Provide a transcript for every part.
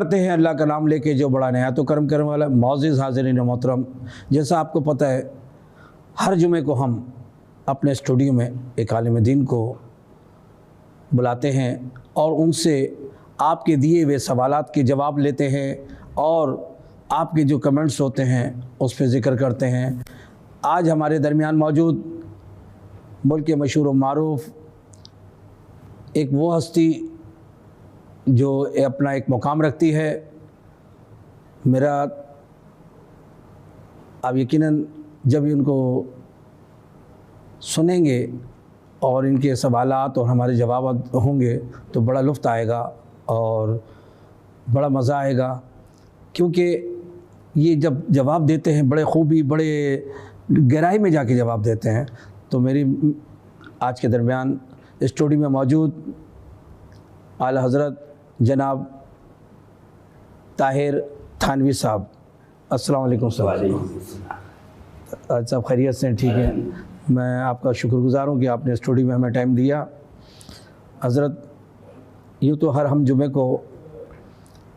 کرتے ہیں اللہ کا نام لے کے جو بڑا نہایت و کرم کرنے والا. معزز حاضرین محترم، جیسا آپ کو پتہ ہے ہر جمعے کو ہم اپنے اسٹوڈیو میں ایک عالم دین کو بلاتے ہیں اور ان سے آپ کے دیے ہوئے سوالات کے جواب لیتے ہیں اور آپ کے جو کمنٹس ہوتے ہیں اس پہ ذکر کرتے ہیں. آج ہمارے درمیان موجود ملک کے مشہور و معروف ایک وہ ہستی جو اپنا ایک مقام رکھتی ہے. میرا آپ یقیناً جب ان کو سنیں گے اور ان کے سوالات اور ہمارے جوابات ہوں گے تو بڑا لطف آئے گا اور بڑا مزہ آئے گا، کیونکہ یہ جب جواب دیتے ہیں بڑے خوبی، بڑے گہرائی میں جا کے جواب دیتے ہیں. تو میری آج کے درمیان اسٹوڈیو میں موجود اعلیٰ حضرت جناب طاہر تھانوی صاحب، السلام علیکم. آج صاحب خیریت سے ہیں؟ ٹھیک ہے. میں آپ کا شکر گزار ہوں کہ آپ نے اسٹوڈیو میں ہمیں ٹائم دیا. حضرت یوں تو ہم جمعے کو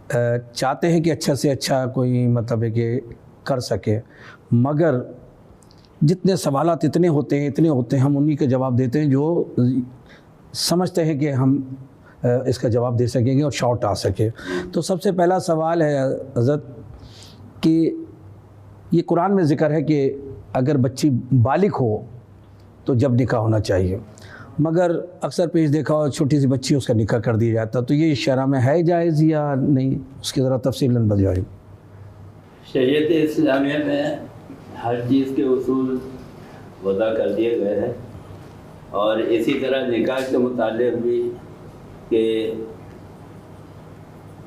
چاہتے ہیں کہ اچھا سے اچھا کوئی مطلب ہے کہ کر سکے، مگر جتنے سوالات اتنے ہوتے ہیں ہم انہی کا جواب دیتے ہیں جو سمجھتے ہیں کہ ہم اس کا جواب دے سکیں گے اور شارٹ آ سکے. تو سب سے پہلا سوال ہے حضرت کہ یہ قرآن میں ذکر ہے کہ اگر بچی بالغ ہو تو جب نکاح ہونا چاہیے، مگر اکثر پیش دیکھا ہو چھوٹی سی بچی اس کا نکاح کر دیا جاتا. تو یہ شرع میں ہے جائز یا نہیں؟ اس کی ذرا تفصیل بتائیے. شریعت اسلامیہ میں ہر چیز کے اصول وضع کر دیے گئے ہیں، اور اسی طرح نکاح کے متعلق بھی کہ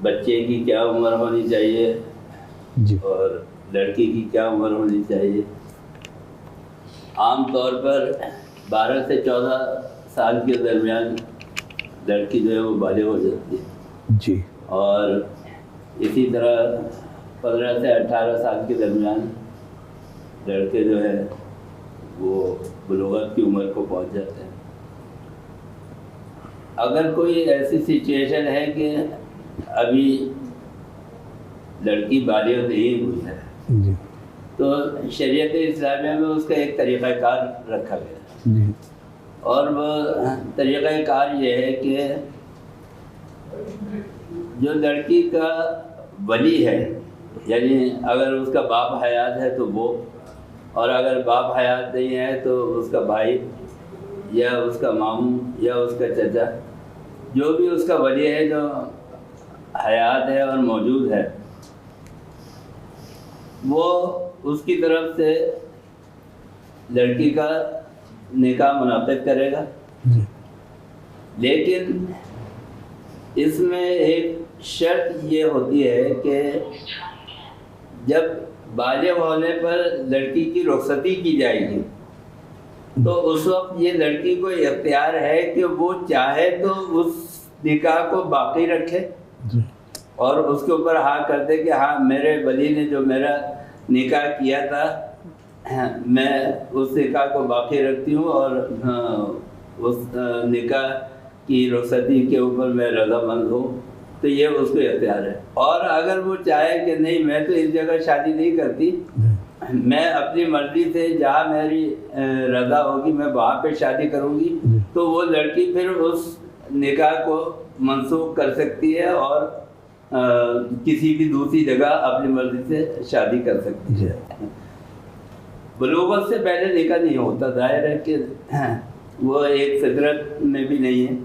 بچے کی کیا عمر ہونی چاہیے جی، اور لڑکی کی کیا عمر ہونی چاہیے. عام طور پر 12 سے 14 سال کے درمیان لڑکی جو ہے وہ بالغ ہو جاتی ہے جی، اور اسی طرح 15 سے 18 سال کے درمیان لڑکے جو ہے وہ بلوغت کی عمر کو پہنچ جاتے ہیں. اگر کوئی ایسی سچویشن ہے کہ ابھی لڑکی بالغ نہیں ہوئی ہے جی، تو شریعت اسلامیہ میں اس کا ایک طریقہ کار رکھا گیا ہے، جی، اور وہ طریقہ کار یہ ہے کہ جو لڑکی کا ولی ہے، یعنی اگر اس کا باپ حیات ہے تو وہ، اور اگر باپ حیات نہیں ہے تو اس کا بھائی یا اس کا ماموں یا اس کا چچا، جو بھی اس کا ولی ہے جو حیات ہے اور موجود ہے، وہ اس کی طرف سے لڑکی کا نکاح منعقد کرے گا. لیکن اس میں ایک شرط یہ ہوتی ہے کہ جب بالغ ہونے پر لڑکی کی رخصتی کی جائے گی تو اس وقت یہ لڑکی کو اختیار ہے کہ وہ چاہے تو اس نکاح کو باقی رکھے اور اس کے اوپر ہاں کر دے کہ ہاں میرے ولی نے جو میرا نکاح کیا تھا میں اس نکاح کو باقی رکھتی ہوں اور اس نکاح کی رخصتی کے اوپر میں رضامند ہوں. تو یہ اس کو اختیار ہے. اور اگر وہ چاہے کہ نہیں میں تو اس جگہ شادی نہیں کرتی، میں اپنی مرضی سے جہاں میری رضا ہوگی میں وہاں پہ شادی کروں گی، تو وہ لڑکی پھر اس نکاح کو منسوخ کر سکتی ہے اور کسی بھی دوسری جگہ اپنی مرضی سے شادی کر سکتی ہے. بلوغت سے پہلے نکاح نہیں ہوتا، ظاہر ہے کہ وہ ایک فطرت میں بھی نہیں ہے.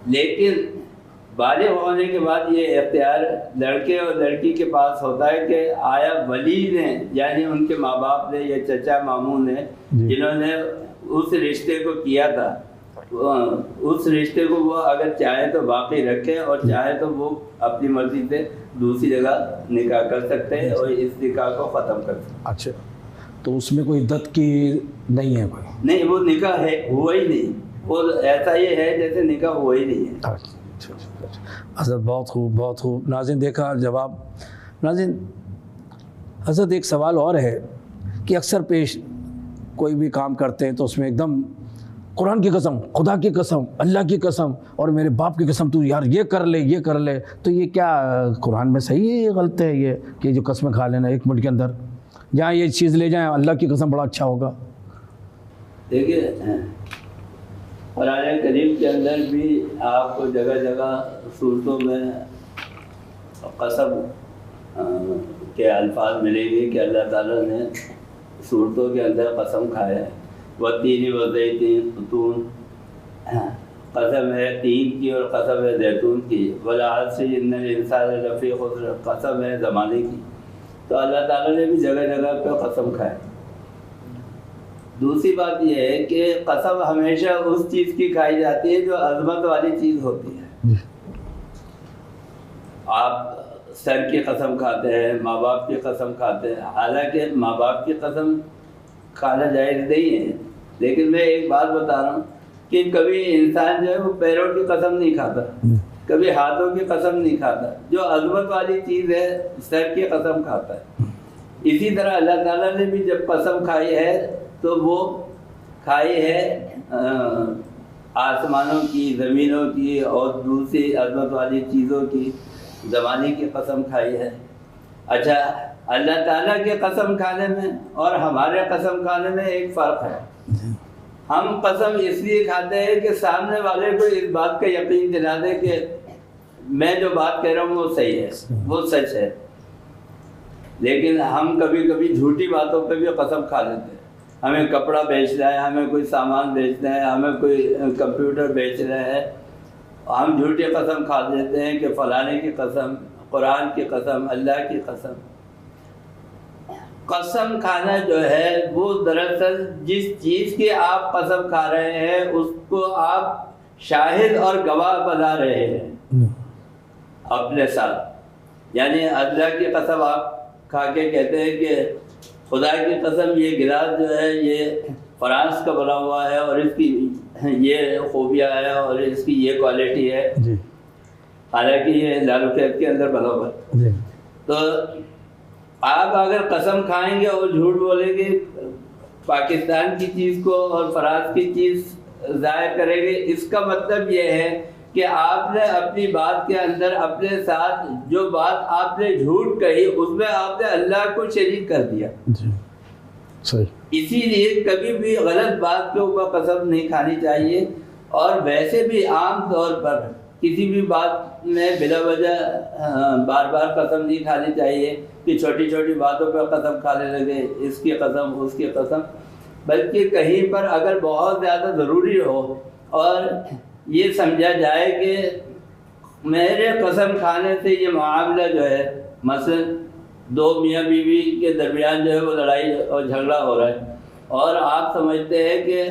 لیکن بالغ ہونے کے بعد یہ اختیار لڑکے اور لڑکی کے پاس ہوتا ہے کہ آیا ولی نے یعنی ان کے ماں باپ نے یا چچا ماموں نے جنہوں نے اس رشتے کو کیا تھا، اس رشتے کو وہ اگر چاہے تو باقی رکھے اور چاہے تو وہ اپنی مرضی سے دوسری جگہ نکاح کر سکتے ہیں اور اس نکاح کو ختم کر سکتے ہیں. اچھا، تو اس میں کوئی عدت کی نہیں ہے؟ کوئی نہیں، وہ نکاح ہے ہوا ہی نہیں، وہ ایسا یہ ہے جیسے نکاح ہوا ہی نہیں ہے. حضرت بہت خوب، بہت خوب. ناظرین دیکھا جواب. ناظرین حضرت ایک سوال اور ہے کہ اکثر پیش کوئی بھی کام کرتے ہیں تو اس میں ایک دم قرآن کی قسم، خدا کی قسم، اللہ کی قسم اور میرے باپ کی قسم تو یار یہ کر لے یہ کر لے، تو یہ کیا قرآن میں صحیح ہے؟ یہ غلط ہے یہ کہ جو قسمیں کھا لینا 1 منٹ کے اندر، جہاں یہ چیز لے جائیں اللہ کی قسم بڑا اچھا ہوگا۔ دیکھیے قرآن کریم کے اندر بھی آپ کو جگہ جگہ صورتوں میں قسم کے الفاظ ملیں گے کہ اللہ تعالیٰ نے صورتوں کے اندر قسم کھایا ہے، والتین والزیتون خطون، قسم ہے تین کی اور قسم ہے زیتون کی، والعصر ان الانسان لفی خسر، قسم ہے زمانے کی۔ تو اللہ تعالیٰ نے بھی جگہ جگہ پہ قسم کھایا۔ دوسری بات یہ ہے کہ قسم ہمیشہ اس چیز کی کھائی جاتی ہے جو عظمت والی چیز ہوتی ہے۔ آپ سر کی قسم کھاتے ہیں، ماں باپ کی قسم کھاتے ہیں، حالانکہ ماں باپ کی قسم کھانا جائز نہیں ہے، لیکن میں ایک بات بتا رہا ہوں کہ کبھی انسان جو ہے وہ پیروں کی قسم نہیں کھاتا، کبھی ہاتھوں کی قسم نہیں کھاتا، جو عظمت والی چیز ہے سر کی قسم کھاتا ہے۔ اسی طرح اللہ تعالیٰ نے بھی جب قسم کھائی ہے تو وہ کھائی ہے آسمانوں کی، زمینوں کی اور دوسری عظمت والی چیزوں کی، زمانے کی قسم کھائی ہے۔ اچھا، اللہ تعالیٰ کے قسم کھانے میں اور ہمارے قسم کھانے میں ایک فرق ہے۔ ہم قسم اس لیے کھاتے ہیں کہ سامنے والے کو اس بات کا یقین دلا دے کہ میں جو بات کہہ رہا ہوں وہ صحیح ہے، وہ سچ ہے۔ لیکن ہم کبھی کبھی جھوٹی باتوں پہ بھی قسم کھا لیتے ہیں۔ ہمیں کپڑا بیچنا ہے، ہمیں کوئی سامان بیچنا ہے، ہمیں کوئی کمپیوٹر بیچنا ہے، ہم جھوٹی قسم کھا دیتے ہیں کہ فلانے کی قسم، قرآن کی قسم، اللہ کی قسم۔ قسم کھانا جو ہے وہ دراصل جس چیز کی آپ قسم کھا رہے ہیں اس کو آپ شاہد اور گواہ بنا رہے ہیں اپنے ساتھ۔ یعنی اللہ کی قسم آپ کھا کے کہتے ہیں کہ خدا کی قسم یہ گلاس جو ہے یہ فرانس کا بنا ہوا ہے اور اس کی یہ خوبیاں ہے اور اس کی یہ کوالٹی ہے، حالانکہ یہ لالو قید کے اندر بنا ہوا ہے۔ تو آپ اگر قسم کھائیں گے اور جھوٹ بولیں گے، پاکستان کی چیز کو اور فرانس کی چیز ظاہر کریں گے، اس کا مطلب یہ ہے کہ آپ نے اپنی بات کے اندر اپنے ساتھ جو بات آپ نے جھوٹ کہی اس میں آپ نے اللہ کو شریک کر دیا۔ اسی لیے کبھی بھی غلط بات کے اوپر قسم نہیں کھانی چاہیے، اور ویسے بھی عام طور پر کسی بھی بات میں بلا وجہ بار بار قسم نہیں کھانی چاہیے کہ چھوٹی چھوٹی باتوں پہ قسم کھانے لگے، اس کی قسم اس کی قسم، بلکہ کہیں پر اگر بہت زیادہ ضروری ہو اور یہ سمجھا جائے کہ میرے قسم کھانے سے یہ معاملہ جو ہے، مثلا دو میاں بیوی کے درمیان جو ہے وہ لڑائی اور جھگڑا ہو رہا ہے اور آپ سمجھتے ہیں کہ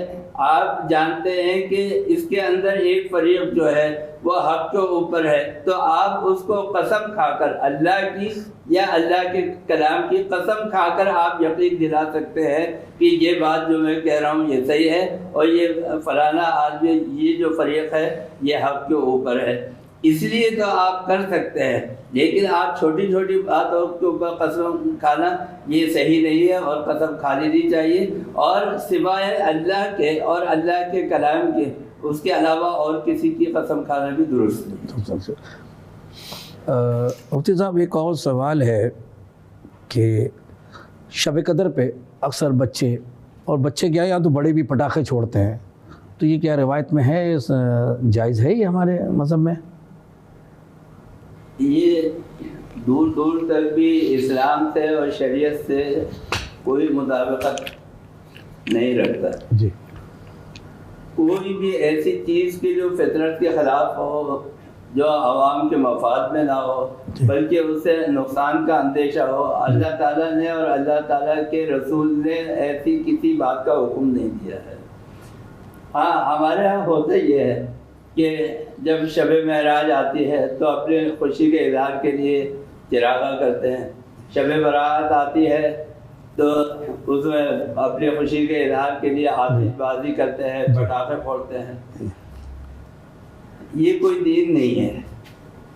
آپ جانتے ہیں کہ اس کے اندر ایک فریق جو ہے وہ حق کے اوپر ہے، تو آپ اس کو قسم کھا کر اللہ کی یا اللہ کے کلام کی قسم کھا کر آپ یقین دلا سکتے ہیں کہ یہ بات جو میں کہہ رہا ہوں یہ صحیح ہے اور یہ فلانا آدمی یہ جو فریق ہے یہ حق کے اوپر ہے۔ اس لیے تو آپ کر سکتے ہیں، لیکن آپ چھوٹی چھوٹی باتوں کے اوپر قسم کھانا یہ صحیح نہیں ہے اور قسم کھانی نہیں چاہیے، اور سوائے اللہ کے اور اللہ کے کلام کے اس کے علاوہ اور کسی کی قسم کھانا بھی درست نہیں۔ مفتی صاحب ایک اور سوال ہے کہ شب قدر پہ اکثر بچے اور بچے کیا یا تو بڑے بھی پٹاخے چھوڑتے ہیں، تو یہ کیا روایت میں ہے، جائز ہے یہ ہمارے مذہب میں؟ یہ دور دور تک بھی اسلام سے اور شریعت سے کوئی مطابقت نہیں رکھتا۔ جی، کوئی بھی ایسی چیز کی جو فطرت کے خلاف ہو، جو عوام کے مفاد میں نہ ہو بلکہ اس سے نقصان کا اندیشہ ہو، اللہ تعالیٰ نے اور اللہ تعالیٰ کے رسول نے ایسی کسی بات کا حکم نہیں دیا ہے۔ ہاں، ہمارے یہاں ہوتا یہ ہے کہ جب شب معراج آتی ہے تو اپنے خوشی کے اظہار کے لیے چراغاں کرتے ہیں، شب برات آتی ہے تو اس میں اپنی خوشی کے اظہار کے لیے آتش بازی کرتے ہیں، پٹاخے پھوڑتے ہیں۔ یہ کوئی دین نہیں ہے،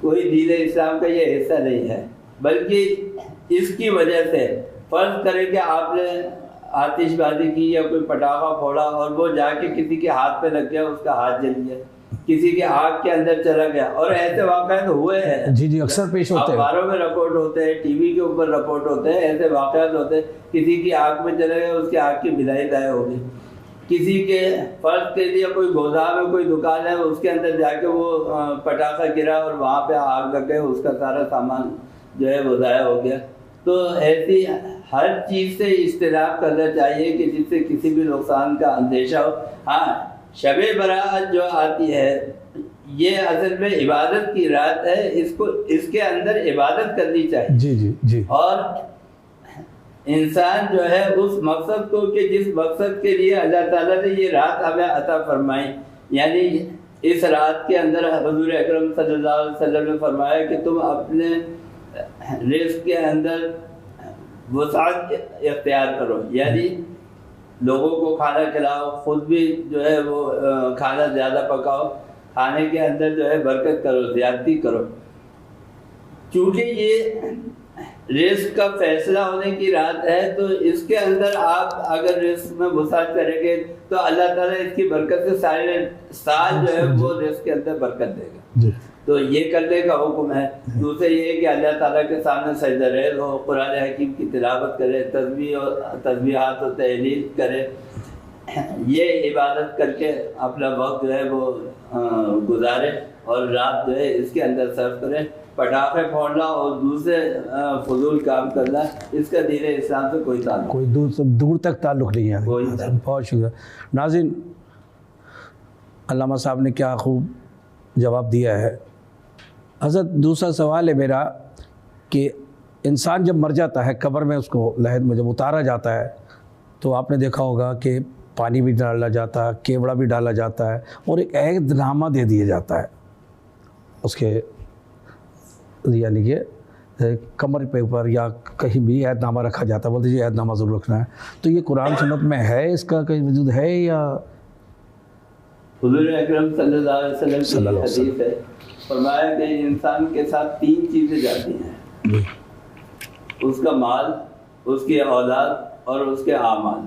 کوئی دین اسلام کا یہ حصہ نہیں ہے، بلکہ اس کی وجہ سے فرض کریں کہ آپ نے آتش بازی کی یا کوئی پٹاخہ پھوڑا اور وہ جا کے کسی کے ہاتھ پہ لگ گیا, اس کا ہاتھ جل گیا, کسی کے آگ کے اندر چلا گیا, اور ایسے واقعات ہوئے ہیں. جی جی اکثر پیش ہوتے ہیں, اخباروں میں رپورٹ ہوتے ہیں, ٹی وی کے اوپر رپورٹ ہوتے ہیں, ایسے واقعات ہوتے ہیں. کسی کی آگ میں چلا گیا, اس کی آگ کی بلائی ضائع ہو گئی. کسی کے فرض کے لیے کوئی گودام میں کوئی دکان ہے, اس کے اندر جا کے وہ پٹاخہ گرا اور وہاں پہ آگ لگ گئی, اس کا سارا سامان جو ہے وہ ضائع ہو گیا. تو ایسی ہر چیز سے اجتناب کرنا چاہیے کہ جس سے کسی بھی نقصان کا اندیشہ ہو. ہاں, شب برات جو آتی ہے یہ اصل میں عبادت کی رات ہے, اس کے اندر عبادت کرنی چاہیے. جی جی جی. اور انسان جو ہے اس مقصد کو, کہ جس مقصد کے لیے اللہ تعالیٰ نے یہ رات ہمیں عطا فرمائی, یعنی اس رات کے اندر حضور اکرم صلی اللہ علیہ وسلم نے فرمایا کہ تم اپنے رزق کے اندر وسعت اختیار کرو, یعنی لوگوں کو کھانا کھلاؤ, خود بھی جو ہے وہ کھانا زیادہ پکاؤ, کھانے کے اندر جو ہے برکت کرو, زیادتی کرو. چونکہ یہ رزق کا فیصلہ ہونے کی رات ہے, تو اس کے اندر آپ اگر رزق میں وسعت کریں گے تو اللہ تعالیٰ اس کی برکت سے سارے سال جو ہے وہ رزق کے اندر برکت دے گا. تو یہ کرنے کا حکم ہے. دوسرے یہ ہے کہ اللہ تعالیٰ کے سامنے سجدہ ریز ہو, قرآن حکیم کی تلاوت کرے, تسبیحات و تحلیل کرے, یہ عبادت کر کے اپنا وقت جو ہے وہ گزارے, اور رات جو ہے اس کے اندر صرف کرے. پٹاخے پھوڑنا اور دوسرے فضول کام کرنا, اس کا دین اسلام سے کوئی تعلق, کوئی دور تک تعلق نہیں ہے. بہت شکریہ. ناظرین, علامہ صاحب نے کیا خوب جواب دیا ہے. حضرت دوسرا سوال ہے میرا کہ انسان جب مر جاتا ہے, قبر میں اس کو لحد میں جب اتارا جاتا ہے, تو آپ نے دیکھا ہوگا کہ پانی بھی ڈالا جاتا ہے, کیوڑا بھی ڈالا جاتا ہے, اور ایک عہد نامہ دے دیا جاتا ہے اس کے, یعنی کہ کمر پہ اوپر یا کہیں بھی عہد نامہ رکھا جاتا ہے, بولتے جی عہد نامہ ضرور رکھنا ہے. تو یہ قرآن سنت میں ہے, اس کا کہیں وجود ہے یا؟ حضور اکرم صلی اللہ علیہ وسلم کی حدیث ہے, فرمایا کہ انسان کے ساتھ 3 چیزیں جاتی ہیں, اس کا مال, اس کی اولاد اور اس کے اعمال.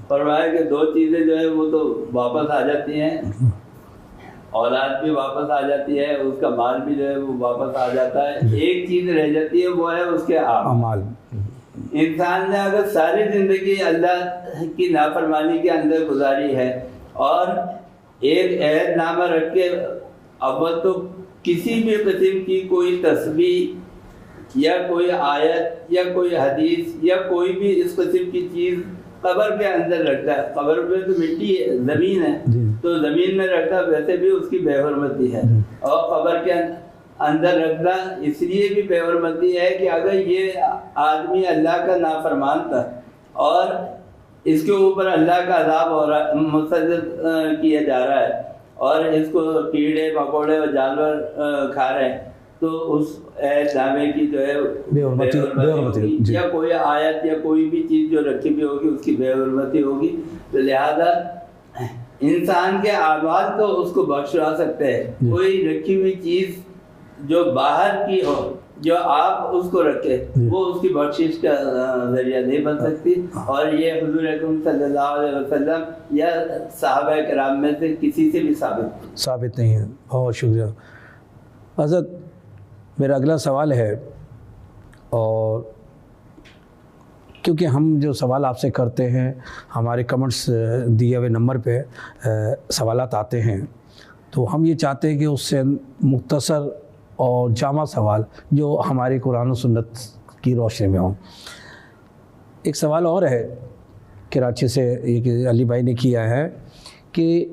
فرمایا کہ 2 چیزیں جو ہے وہ تو واپس آ جاتی ہیں, اولاد بھی واپس آ جاتی ہے, اس کا مال بھی جو ہے وہ واپس آ جاتا ہے. ایک چیز رہ جاتی ہے, وہ ہے اس کے اعمال. انسان نے اگر ساری زندگی اللہ کی نافرمانی کے اندر گزاری ہے, اور ایک عہد نامہ رکھ کے اول تو کسی بھی قسم کی کوئی تسبیح یا کوئی آیت یا کوئی حدیث یا کوئی بھی اس قسم کی چیز قبر کے اندر رکھتا ہے. قبر میں تو مٹی ہے, زمین ہے, تو زمین میں رکھتا ویسے بھی اس کی بے حرمتی ہے, اور قبر کے اندر رکھنا اس لیے بھی بے حرمتی ہے کہ اگر یہ آدمی اللہ کا نافرمان تھا اور اس کے اوپر اللہ کا عذاب ہو رہا, مسلط کیا جا رہا ہے, اور اس کو کیڑے مکوڑے اور جانور کھا رہے ہیں, تو اس عہد نامے کی جو ہے بے حرمتی ہوگی, یا کوئی آیت یا کوئی بھی چیز جو رکھی بھی ہوگی اس کی بے حرمتی ہوگی. تو لہذا انسان کے اعمال تو اس کو بخشوا سکتے ہیں, کوئی رکھی ہوئی چیز جو باہر کی ہو جو آپ اس کو رکھے وہ اس کی بخشش کا ذریعہ نہیں بن سکتی. اور یہ حضور اکرم صلی اللہ علیہ وسلم یا صحابہ کرام میں سے کسی سے بھی ثابت نہیں ہے. بہت شکریہ حضرت. میرا اگلا سوال ہے, اور کیونکہ ہم جو سوال آپ سے کرتے ہیں, ہمارے کمنٹس دیے ہوئے نمبر پہ سوالات آتے ہیں, تو ہم یہ چاہتے ہیں کہ اس سے مختصر اور جامع سوال جو ہماری قرآن و سنت کی روشنی میں ہوں. ایک سوال اور ہے کراچی سے, یہ کہ علی بھائی نے کیا ہے کہ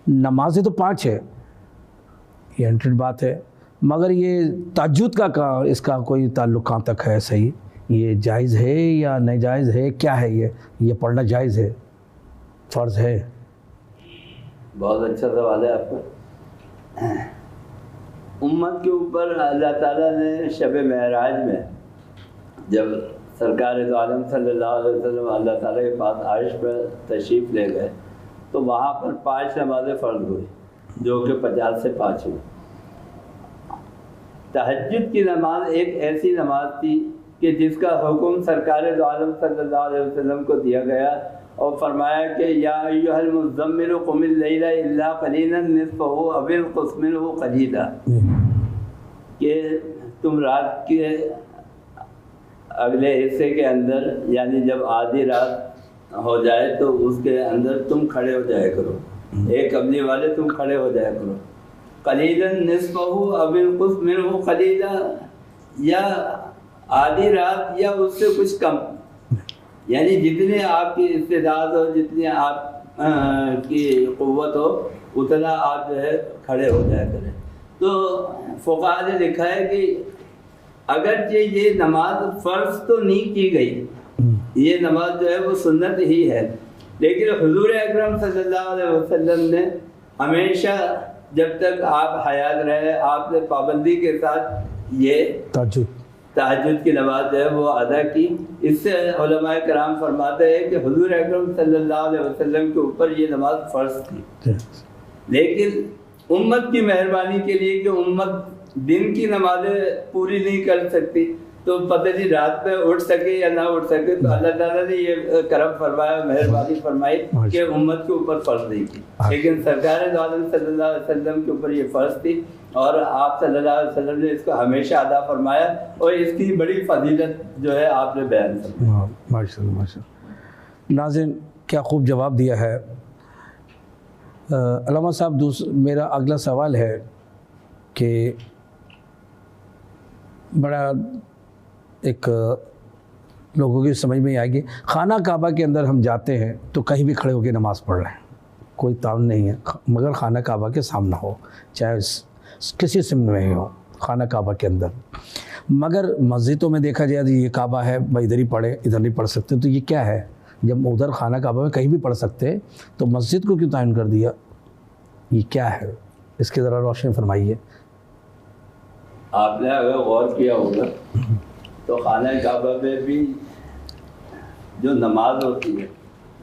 نمازیں تو 5 ہے, یہ 100 بات ہے, مگر یہ تہجد کا اس کا کوئی تعلق کہاں تک ہے؟ صحیح, یہ جائز ہے یا نہیں جائز ہے, کیا ہے یہ پڑھنا جائز ہے, فرض ہے؟ بہت اچھا سوال ہے آپ کا. امت کے اوپر اللہ تعالیٰ نے شب معراج میں جب سرکار دو عالم صلی اللہ علیہ وسلم اللہ تعالیٰ کے پاس عرش پر تشریف لے گئے, تو وہاں پر 5 نمازیں فرض ہوئی, جو کہ 50 سے 5 ہوئی. تہجد کی نماز ایک ایسی نماز تھی کہ جس کا حکم سرکار دو عالم صلی اللہ علیہ وسلم کو دیا گیا اور فرمایا کہ یا ایھا المزمل قم اللیل الا قلیلا نصفہ او انقص منہ قلیلا، کہ تم رات کے اگلے حصے کے اندر یعنی جب آدھی رات ہو جائے تو اس کے اندر تم کھڑے ہو جایا کرو، ایک قبلی والے تم کھڑے ہو جایا کرو، قلیلا نصفہ او انقص منہ قلیلا، یا آدھی رات یا اس سے کچھ کم، یعنی جتنے آپ کی استعداد ہو، جتنے آپ کی قوت ہو، اتنا آپ جو ہے کھڑے ہو جایا کریں۔ تو فقہاء نے لکھا ہے کہ اگرچہ یہ نماز فرض تو نہیں کی گئی، یہ نماز جو ہے وہ سنت ہی ہے، لیکن حضور اکرم صلی اللہ علیہ وسلم نے ہمیشہ جب تک آپ حیات رہے آپ نے پابندی کے ساتھ یہ تہجد کی نماز جو ہے وہ ادا کی۔ اس سے علماء کرام فرماتے ہیں کہ حضور اکرم صلی اللہ علیہ وسلم کے اوپر یہ نماز فرض تھی، لیکن امت کی مہربانی کے لیے کہ امت دن کی نمازیں پوری نہیں کر سکتی تو پتہ نہیں رات میں اٹھ سکے یا نہ اٹھ سکے، تو اللہ تعالیٰ نے یہ کرم فرمایا، مہربانی فرمائی کہ امت کے اوپر فرض نہیں کی، لیکن سرکار دو عالم صلی اللہ علیہ وسلم کے اوپر یہ فرض تھی، اور آپ صلی اللہ علیہ وسلم نے اس کو ہمیشہ ادا فرمایا، اور اس کی بڑی فضیلت جو ہے آپ نے بیان فرمایا۔ ماشاء اللہ ماشاء اللہ۔ ناظرین کیا خوب جواب دیا ہے علامہ صاحب۔ میرا اگلا سوال ہے کہ بڑا ایک لوگوں کی سمجھ میں آئے گی، خانہ کعبہ کے اندر ہم جاتے ہیں تو کہیں بھی کھڑے ہو کے نماز پڑھ رہے ہیں، کوئی تعاون نہیں ہے مگر خانہ کعبہ کے سامنے ہو، چاہے کسی سمت میں ہی ہو خانہ کعبہ کے اندر، مگر مسجدوں میں دیکھا جائے یہ کعبہ ہے بھائی ادھر ہی پڑھے، ادھر نہیں پڑھ سکتے، تو یہ کیا ہے؟ جب ادھر خانہ کعبہ میں کہیں بھی پڑھ سکتے تو مسجد کو کیوں تعین کر دیا؟ یہ کیا ہے؟ اس کی ذرا روشنی فرمائیے۔ آپ نے اگر غور کیا ہوگا تو خانہ کعبہ میں بھی جو نماز ہوتی ہے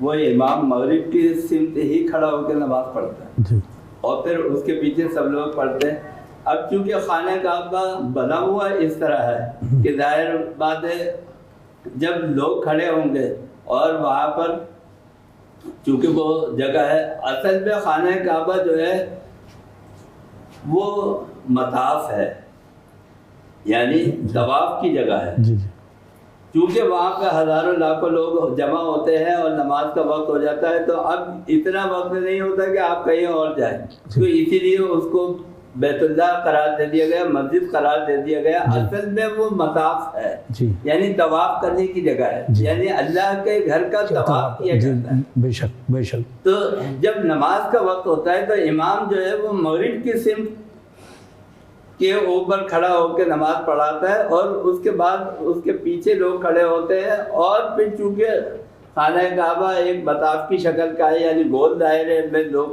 وہ امام مغرب کی سمت ہی کھڑا ہو کے نماز پڑھتا ہے، اور پھر اس کے پیچھے سب لوگ پڑھتے ہیں۔ اب چونکہ خانہ کعبہ بنا ہوا اس طرح ہے کہ ظاہر بات ہے جب لوگ کھڑے ہوں گے اور وہاں پر چونکہ وہ جگہ ہے، اصل میں خانہ کعبہ جو ہے وہ مطاف ہے، یعنی طواف کی جگہ ہے، چونکہ وہاں پہ ہزاروں لاکھوں لوگ جمع ہوتے ہیں اور نماز کا وقت ہو جاتا ہے، تو اب اتنا وقت نہیں ہوتا کہ آپ کہیں اور جائیں، تو اسی لیے اس کو بیت اللہ قرار دے دیا گیا، مسجد قرار دے دیا گیا۔ اصل میں وہ مطاف ہے، یعنی طواف کرنے کی جگہ ہے، یعنی اللہ کے گھر کا طواف کیا جاتا ہے۔ بے شک بے شک۔ تو جب نماز کا وقت ہوتا ہے تو امام جو ہے وہ مغرب کی سمت کے اوپر کھڑا ہو کے نماز پڑھاتا ہے، اور اس کے بعد اس کے پیچھے لوگ کھڑے ہوتے ہیں، اور پھر چونکہ خانہ کعبہ ایک مطاف کی شکل کا ہے، یعنی گول دائرے میں لوگ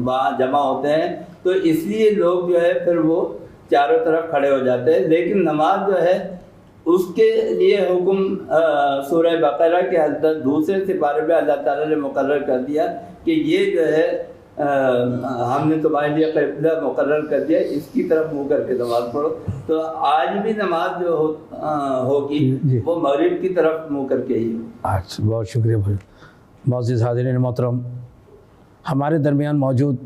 وہاں جمع ہوتے ہیں، تو اس لیے لوگ جو ہے پھر وہ چاروں طرف کھڑے ہو جاتے ہیں۔ لیکن نماز جو ہے اس کے لیے حکم سورہ بقرہ کے اندر دوسرے سپارے میں اللہ تعالیٰ نے مقرر کر دیا کہ یہ جو ہے ہم نے تمہارے لیے قبلہ مقرر کر دیا، اس کی طرف منہ کر کے نماز پڑھو۔ تو آج بھی نماز جو ہوگی وہ مغرب کی طرف منہ کر کے ہی ہوگی۔ بہت شکریہ بھائی۔ معزز حاضرین محترم، ہمارے درمیان موجود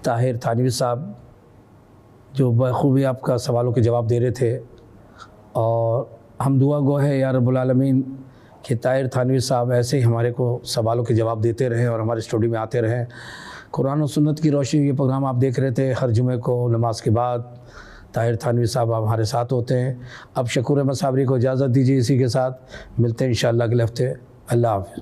طاہر تھانوی صاحب جو بخوبی آپ کا سوالوں کے جواب دے رہے تھے، اور ہم دعا گو ہے یا رب العالمین کہ طاہر تھانوی صاحب ایسے ہی ہمارے کو سوالوں کے جواب دیتے رہیں اور ہمارے اسٹوڈیو میں آتے رہیں۔ قرآن و سنت کی روشنی یہ پروگرام آپ دیکھ رہے تھے، ہر جمعے کو نماز کے بعد طاہر تھانوی صاحب ہمارے ساتھ ہوتے ہیں۔ اب شکور احمد صابری کو اجازت دیجیے، اسی کے ساتھ ملتے ہیں انشاءاللہ اگلے ہفتے۔ اللہ حافظ۔